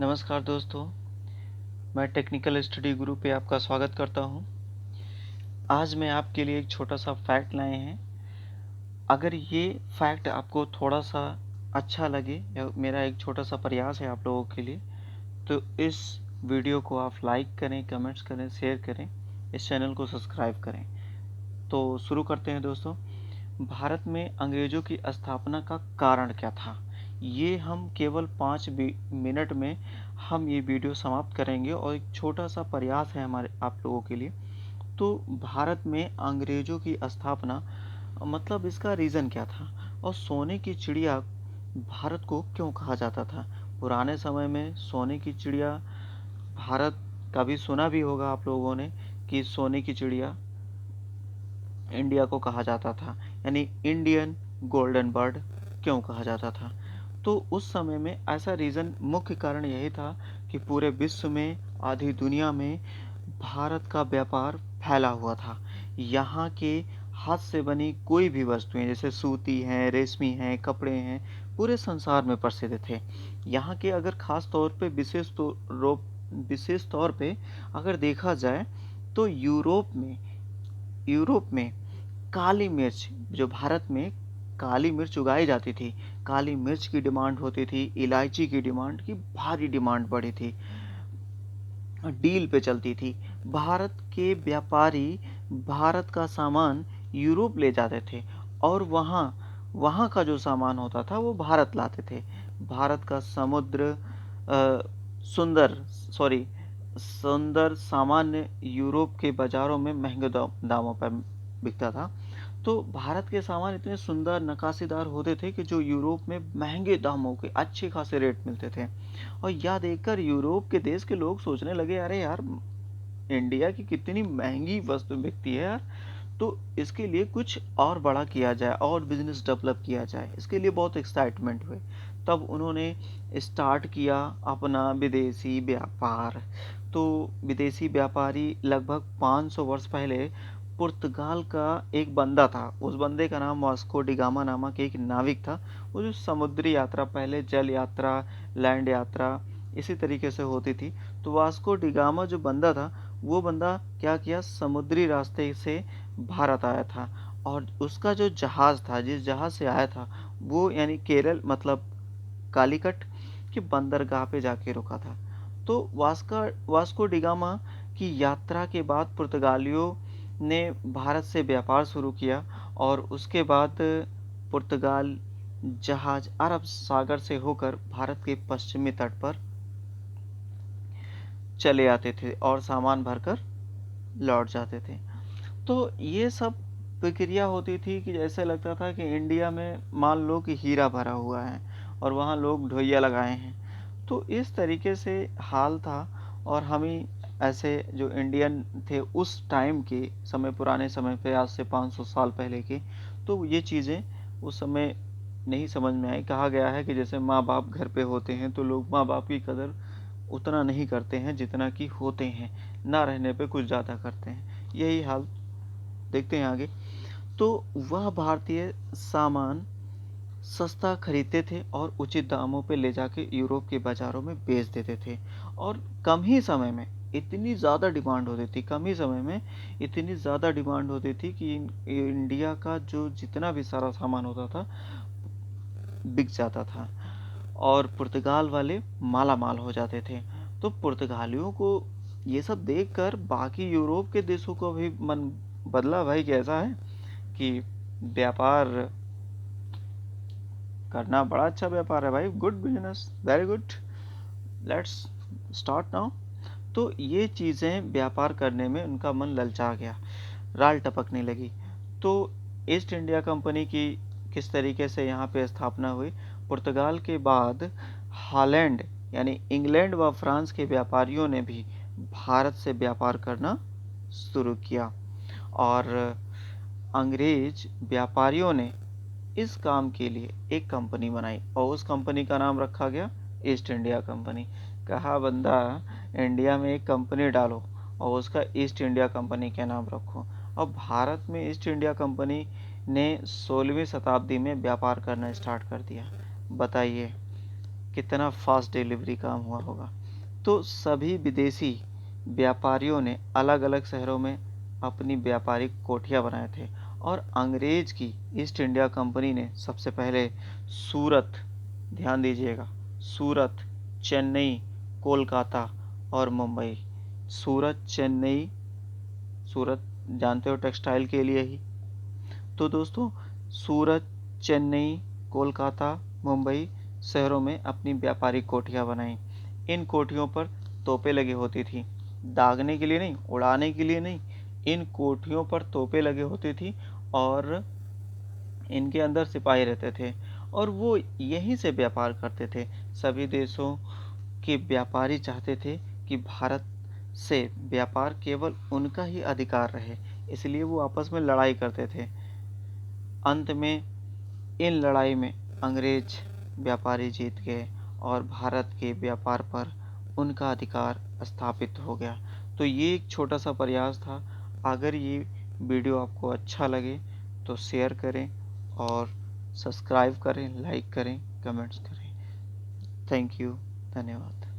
नमस्कार दोस्तों, मैं टेक्निकल स्टडी गुरु पे आपका स्वागत करता हूँ। आज मैं आपके लिए एक छोटा सा फैक्ट लाए हैं। अगर ये फैक्ट आपको थोड़ा सा अच्छा लगे या मेरा एक छोटा सा प्रयास है आप लोगों के लिए, तो इस वीडियो को आप लाइक करें, कमेंट्स करें, शेयर करें, इस चैनल को सब्सक्राइब करें। तो शुरू करते हैं दोस्तों। भारत में अंग्रेजों की स्थापना का कारण क्या था? ये हम केवल 5 मिनट में हम ये वीडियो समाप्त करेंगे और एक छोटा सा प्रयास है हमारे आप लोगों के लिए। तो भारत में अंग्रेजों की स्थापना मतलब इसका रीज़न क्या था, और सोने की चिड़िया भारत को क्यों कहा जाता था? पुराने समय में सोने की चिड़िया भारत, कभी सुना भी होगा आप लोगों ने कि सोने की चिड़िया इंडिया को कहा जाता था, यानी इंडियन गोल्डन बर्ड क्यों कहा जाता था? तो उस समय में ऐसा रीज़न, मुख्य कारण यही था कि पूरे विश्व में, आधी दुनिया में भारत का व्यापार फैला हुआ था। यहाँ के हाथ से बनी कोई भी वस्तुएं जैसे सूती हैं, रेशमी हैं, कपड़े हैं, पूरे संसार में प्रसिद्ध थे। यहाँ के अगर खास तौर पे विशेष तौर पे अगर देखा जाए तो यूरोप में काली मिर्च, जो भारत में काली मिर्च उगाई जाती थी, काली मिर्च की डिमांड होती थी, इलायची की डिमांड की भारी डिमांड बढ़ी थी, डील पे चलती थी। भारत के व्यापारी भारत का सामान यूरोप ले जाते थे और वहाँ वहाँ का जो सामान होता था वो भारत लाते थे। भारत का सुंदर सॉरी सुंदर सामान्य यूरोप के बाजारों में महंगे दामों पर बिकता था। तो भारत के सामान इतने सुंदर नक्काशीदार होते थे कि जो यूरोप में महंगे दामों के अच्छे खासे रेट मिलते थे। और यह देखकर यूरोप के देश के लोग सोचने लगे, अरे यार, इंडिया की कितनी महंगी वस्तु बिकती है यार, तो इसके लिए कुछ और बड़ा किया जाए और बिजनेस डेवलप किया जाए। इसके लिए बहुत एक्साइटमेंट हुए। तब उन्होंने स्टार्ट किया अपना विदेशी व्यापार। तो विदेशी व्यापारी लगभग 500 वर्ष पहले पुर्तगाल का एक बंदा था। उस बंदे का नाम वास्को डिगामा नामक एक नाविक था। वो जो समुद्री यात्रा, पहले जल यात्रा, लैंड यात्रा इसी तरीके से होती थी। तो वास्को डिगामा जो बंदा था, वो बंदा क्या किया, समुद्री रास्ते से भारत आया था। और उसका जो जहाज था, जिस जहाज से आया था, वो यानी केरल मतलब कालीकट के बंदरगाह पे जाके रुका था। तो वास्को डिगामा की यात्रा के बाद पुर्तगालियों ने भारत से व्यापार शुरू किया और उसके बाद पुर्तगाल जहाज अरब सागर से होकर भारत के पश्चिमी तट पर चले आते थे और सामान भरकर लौट जाते थे। तो ये सब प्रक्रिया होती थी कि जैसे लगता था कि इंडिया में मान लो कि हीरा भरा हुआ है और वहाँ लोग ढोइया लगाए हैं। तो इस तरीके से हाल था। और हम ही ऐसे जो इंडियन थे उस टाइम के समय, पुराने समय पे, आज से 500 साल पहले के, तो ये चीज़ें उस समय नहीं समझ में आई। कहा गया है कि जैसे माँ बाप घर पे होते हैं तो लोग माँ बाप की कदर उतना नहीं करते हैं जितना कि होते हैं, ना रहने पे कुछ ज़्यादा करते हैं। यही हाल देखते हैं आगे। तो वह भारतीय सामान सस्ता खरीदते थे और उचित दामों पे ले जाके यूरोप के बाज़ारों में बेच देते थे। और कम ही समय में इतनी ज़्यादा डिमांड होती थी, कम ही समय में इतनी ज़्यादा डिमांड होती थी कि इंडिया का जो जितना भी सारा सामान होता था बिक जाता था और पुर्तगाल वाले माला माल हो जाते थे। तो पुर्तगालियों को ये सब देखकर बाकी यूरोप के देशों को भी मन बदला भाई, कैसा है कि व्यापार करना बड़ा अच्छा व्यापार है भाई, good business, very good, let's start now. तो ये चीज़ें व्यापार करने में उनका मन ललचा गया, राल टपकने लगी। तो ईस्ट इंडिया कंपनी की किस तरीके से यहाँ पे स्थापना हुई? पुर्तगाल के बाद हॉलैंड यानी इंग्लैंड व फ्रांस के व्यापारियों ने भी भारत से व्यापार करना शुरू किया और अंग्रेज व्यापारियों ने इस काम के लिए एक कंपनी बनाई और उस कंपनी का नाम रखा गया ईस्ट इंडिया कंपनी। कहा बंदा, इंडिया में एक कंपनी डालो और उसका ईस्ट इंडिया कंपनी के नाम रखो। अब भारत में ईस्ट इंडिया कंपनी ने 16वीं शताब्दी में व्यापार करना स्टार्ट कर दिया। बताइए कितना फास्ट डिलीवरी काम हुआ होगा। तो सभी विदेशी व्यापारियों ने अलग अलग शहरों में अपनी व्यापारिक कोठियाँ बनाए थे और अंग्रेज की ईस्ट इंडिया कंपनी ने सबसे पहले सूरत, ध्यान दीजिएगा, सूरत, चेन्नई, कोलकाता और मुंबई। सूरत, चेन्नई, सूरत जानते हो टेक्सटाइल के लिए ही। तो दोस्तों सूरत, चेन्नई, कोलकाता, मुंबई शहरों में अपनी व्यापारिक कोठियाँ बनाई। इन कोठियों पर तोपें लगी होती थी, दागने के लिए नहीं, उड़ाने के लिए नहीं, इन कोठियों पर तोपें लगी होती थी और इनके अंदर सिपाही रहते थे और वो यहीं से व्यापार करते थे। सभी देशों के व्यापारी चाहते थे कि भारत से व्यापार केवल उनका ही अधिकार रहे, इसलिए वो आपस में लड़ाई करते थे। अंत में इन लड़ाई में अंग्रेज व्यापारी जीत गए और भारत के व्यापार पर उनका अधिकार स्थापित हो गया। तो ये एक छोटा सा प्रयास था। अगर ये वीडियो आपको अच्छा लगे तो शेयर करें और सब्सक्राइब करें, लाइक करें, कमेंट्स करें। थैंक यू, धन्यवाद।